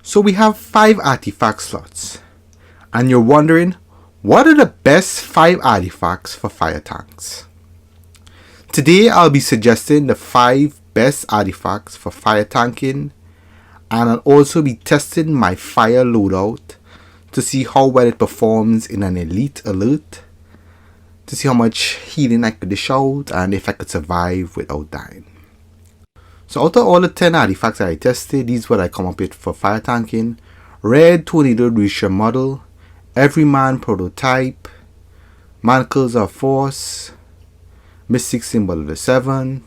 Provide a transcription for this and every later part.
So we have 5 artifact slots, and you're wondering, what are the best 5 artifacts for fire tanks? Today I'll be suggesting the 5 best artifacts for fire tanking, and I'll also be testing my fire loadout to see how well it performs in an elite alert, to see how much healing I could dish out and if I could survive without dying. So out of all the 10 artifacts that I tested, these are what I come up with for fire tanking: Red Tornado Reacher Model, Everyman Prototype, Manacles of Force, Mystic Symbol of the Seven,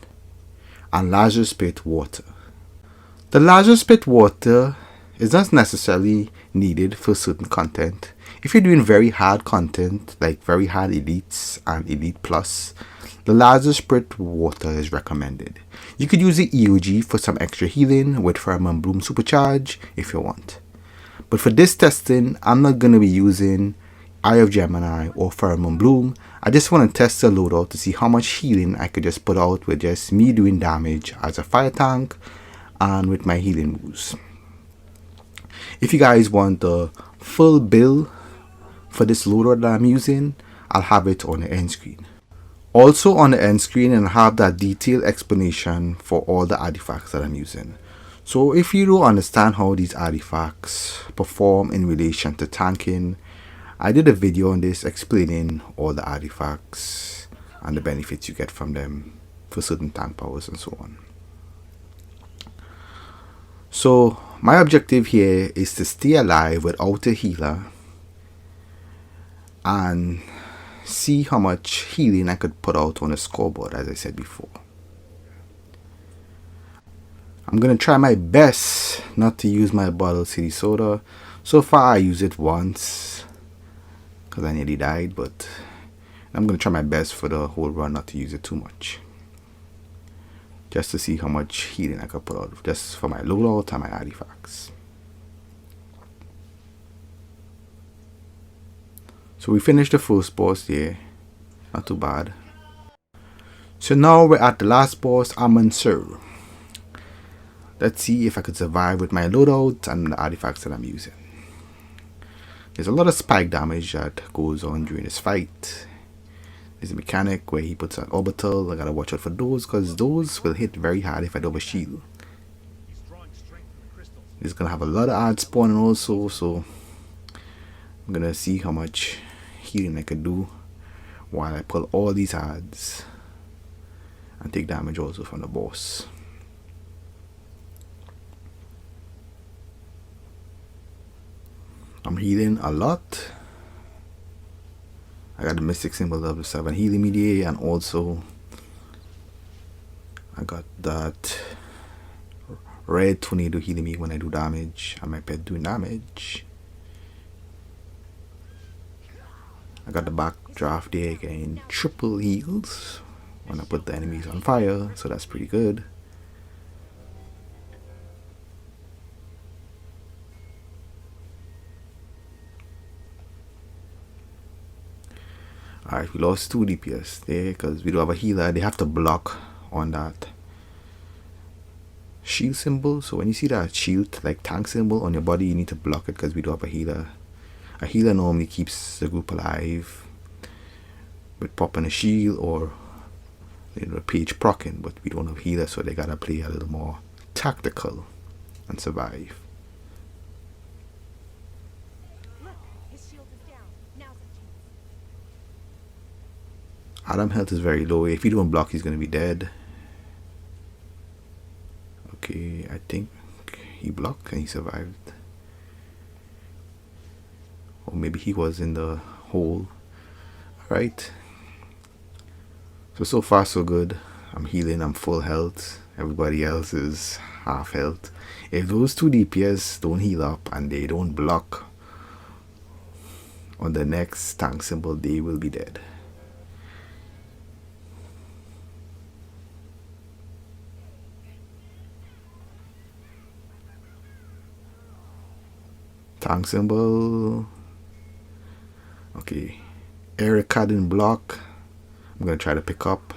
and Lazarus Pit Water. The Lazarus Pit Water is not necessarily needed for certain content. If you're doing very hard content, like very hard elites and elite plus, the Lazarus Pit Water is recommended. You could use the EOG for some extra healing with Pheromone Bloom Supercharge if you want. But for this testing, I'm not going to be using Eye of Gemini or Pheromone Bloom. I just want to test the loadout to see how much healing I could just put out with just me doing damage as a fire tank and with my healing moves. If you guys want the full build for this loadout that I'm using, I'll have it on the end screen. Also on the end screen, and have that detailed explanation for all the artifacts that I'm using. So if you don't understand how these artifacts perform in relation to tanking, I did a video on this explaining all the artifacts and the benefits you get from them for certain tank powers and so on. So my objective here is to stay alive without a healer and see how much healing I could put out on the scoreboard, as I said before. I'm going to try my best not to use my bottled city soda. So far I used it once because I nearly died, but I'm going to try my best for the whole run not to use it too much. Just to see how much healing I could put out just for my loadout and my artifacts. So we finished the first boss there, not too bad. So now we're at the last boss, Amansur. Let's see if I could survive with my loadout and the artifacts that I'm using. There's a lot of spike damage that goes on during this fight. There's a mechanic where he puts an orbital. I gotta watch out for those because those will hit very hard if I don't have a shield. He's gonna have a lot of ads spawning also, so I'm gonna see how much healing I can do while I pull all these ads and take damage also from the boss. I'm healing a lot. I got the Mystic Symbol of the 7 healing me there, and also I got that Red Tornado healing me when I do damage and my pet doing damage. I got the backdraft there getting triple heals when I put the enemies on fire, so that's pretty good. Alright, we lost 2 DPS there because we don't have a healer. They have to block on that shield symbol. So when you see that shield, like tank symbol on your body, you need to block it because we don't have a healer. A healer normally keeps the group alive with popping a shield or a page proccing, but we don't have healer, so they gotta play a little more tactical and survive. Adam health is very low. If you don't block, he's gonna be dead. Okay, I think he blocked and he survived. Or maybe he was in the hole. Alright. So far so good. I'm healing, I'm full health. Everybody else is half health. If those 2 DPS don't heal up and they don't block on the next tank symbol, they will be dead. Tank symbol. Okay. Erica didn't block. I'm gonna try to pick up.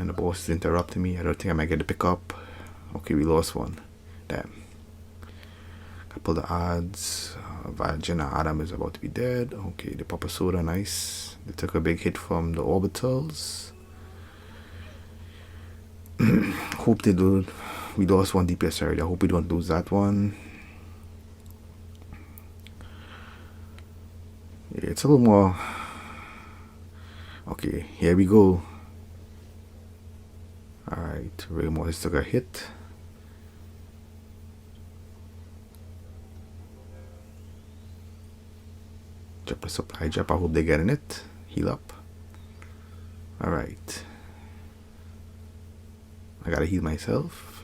And the boss is interrupting me. I don't think I might get the pickup. Okay, we lost one. Damn. Couple the odds. Virgin and Adam is about to be dead. Okay, the Papa Soda, nice. They took a big hit from the orbitals. Hope they do. We lost one DPS already. I hope we don't lose that one. Yeah, it's a little more. Okay, here we go. Alright, Raymond took a hit. Drop a supply drop. I hope they're getting it. Heal up. Alright. I gotta heal myself.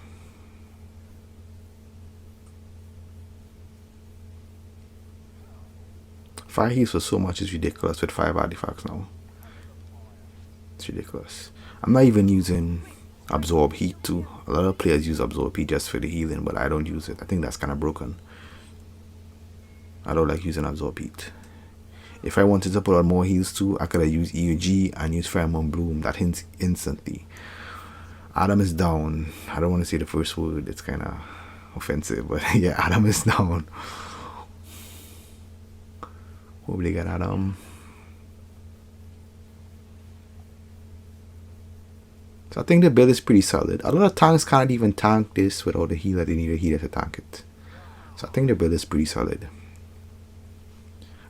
Fire heals for so much is ridiculous with 5 artifacts now. It's ridiculous. I'm not even using absorb heat too. A lot of players use absorb heat just for the healing, but I don't use it. I think that's kind of broken. I don't like using absorb heat. If I wanted to put on more heals too, I could have used EUG and used Pheromone Bloom. That hints instantly. Adam is down. I don't want to say the first word. It's kind of offensive, but yeah, Adam is down. Hope they get Adam. So I think the build is pretty solid. A lot of tanks can't even tank this without a healer. They need a healer to tank it. So I think the build is pretty solid.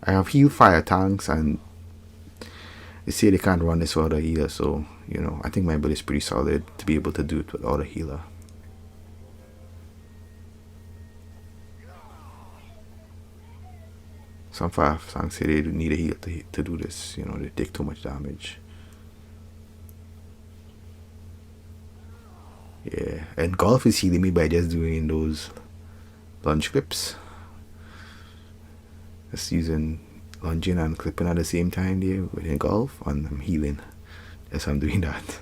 I have heal fire tanks and they say they can't run this without a healer, so you know, I think my build is pretty solid to be able to do it without a healer. Some fire tanks say they need a healer to do this, you know, they take too much damage. Yeah, and Golf is healing me by just doing those lunge clips. Just using lunging and clipping at the same time there within Golf, and I'm healing. Yes, I'm doing that.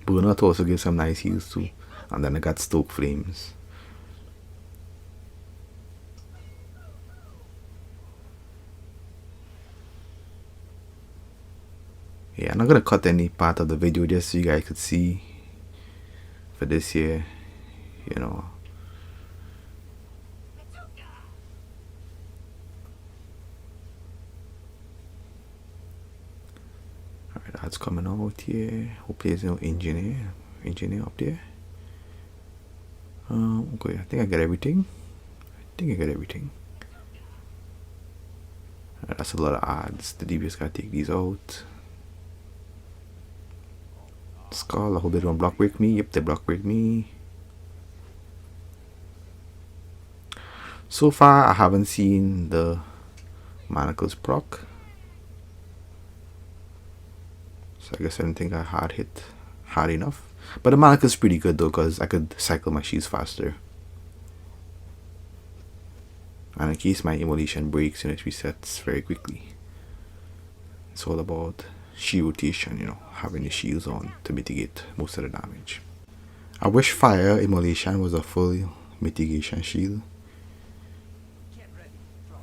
Burnout also gives some nice heals too. And then I got Stoke Flames. Yeah, I'm not gonna cut any part of the video just so you guys could see for this year, you know. Alright, that's coming out here. Hopefully there's no engineer up there. Okay, I think I got everything. That's a lot of odds. The DBS gotta take these out. Skull, I hope they don't block break me. Yep, they block break me. So far, I haven't seen the manacles proc. So I guess I didn't think I had hit hard enough. But the manacle's pretty good though, because I could cycle my shields faster. And in case my immolation breaks, it resets very quickly. It's all about shield rotation, you know, having the shields on to mitigate most of the damage. I wish fire immolation was a full mitigation shield.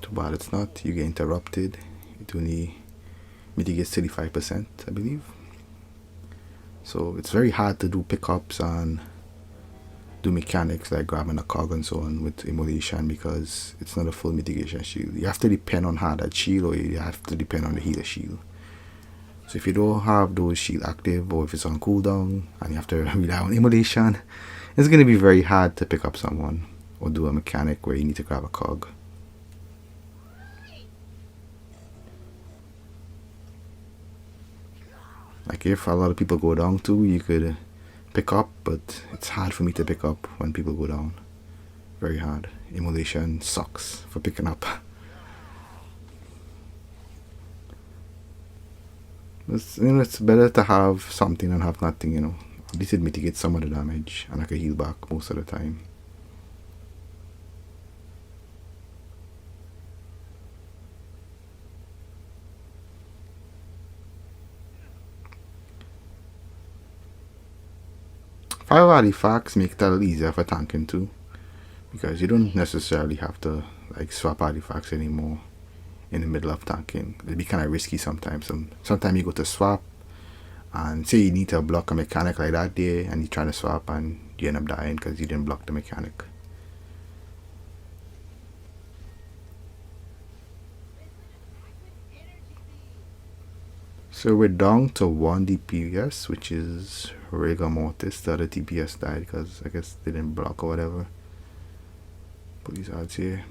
Too bad it's not. You get interrupted. It only mitigates 35%, I believe. So it's very hard to do pickups and do mechanics like grabbing a cog and so on with immolation, because it's not a full mitigation shield. You have to depend on how that shield, or you have to depend on the healer shield. So if you don't have those shield active, or if it's on cooldown and you have to rely on immolation, it's going to be very hard to pick up someone or do a mechanic where you need to grab a cog. Like if a lot of people go down too, you could pick up, but it's hard for me to pick up when people go down. Very hard. Immolation sucks for picking up. It's, you know, it's better to have something than have nothing, you know. At least it mitigates some of the damage and I can heal back most of the time. Fire artifacts make it a little easier for tanking too, because you don't necessarily have to like swap artifacts anymore. in the middle of tanking. It'd be kind of risky sometimes. Sometimes you go to swap, and say you need to block a mechanic like that day, and you're trying to swap, and you end up dying because you didn't block the mechanic. So we're down to 1 DPS, which is rigor mortis. The other DPS died because I guess they didn't block or whatever. Put these odds here.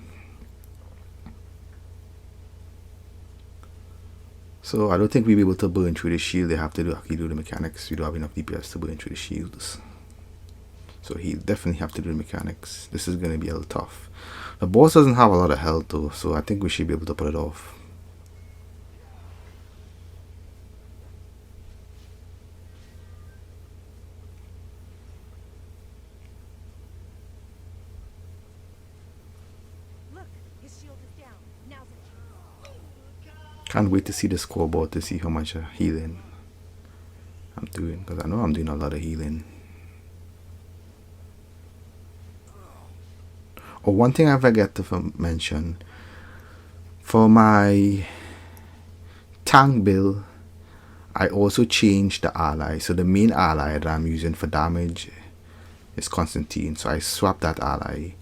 So I don't think we'll be able to burn through the shield. They have to actually do the mechanics. We don't have enough DPS to burn through the shields. So he'll definitely have to do the mechanics. This is going to be a little tough. The boss doesn't have a lot of health though, so I think we should be able to pull it off. Can't wait to see the scoreboard to see how much healing I'm doing, because I know I'm doing a lot of healing. Oh, one thing I forget to mention, for my tank build, I also changed the ally. So the main ally that I'm using for damage is Constantine, so I swapped that ally.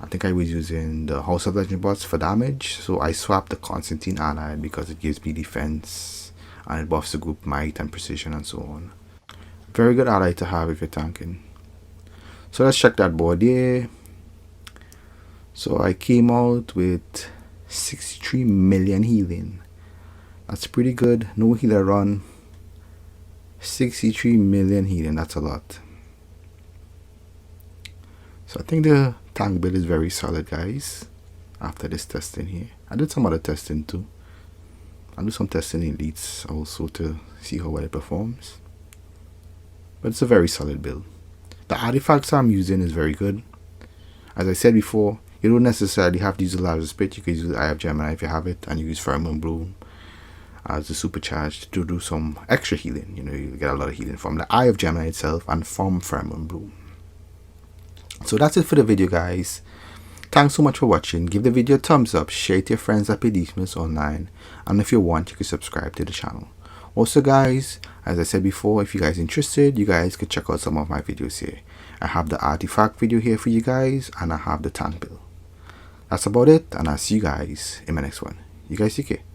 I think I was using the House of Legend bots for damage, so I swapped the Constantine ally because it gives me defense and it buffs the group might and precision and so on. Very good ally to have if you're tanking. So let's check that board here. So I came out with 63 million healing. That's pretty good. No healer run. 63 million healing, that's a lot. So I think the tank build is very solid, guys. After this testing here, I did some other testing too. I'll do some testing in elites also to see how well it performs. But it's a very solid build. The artifacts I'm using is very good. As I said before, you don't necessarily have to use the Lava Spit. You can use the Eye of Gemini if you have it, and you use Pheromone Bloom as a supercharge to do some extra healing. You know, you get a lot of healing from the Eye of Gemini itself and from Pheromone Bloom. So that's it for the video, guys. Thanks so much for watching. Give the video a thumbs up, share it to your friends that play Demons online, and if you want, you can subscribe to the channel. Also, guys, as I said before, if you guys are interested, you guys can check out some of my videos here. I have the artifact video here for you guys, and I have the tank build. That's about it, and I'll see you guys in my next one. You guys take care.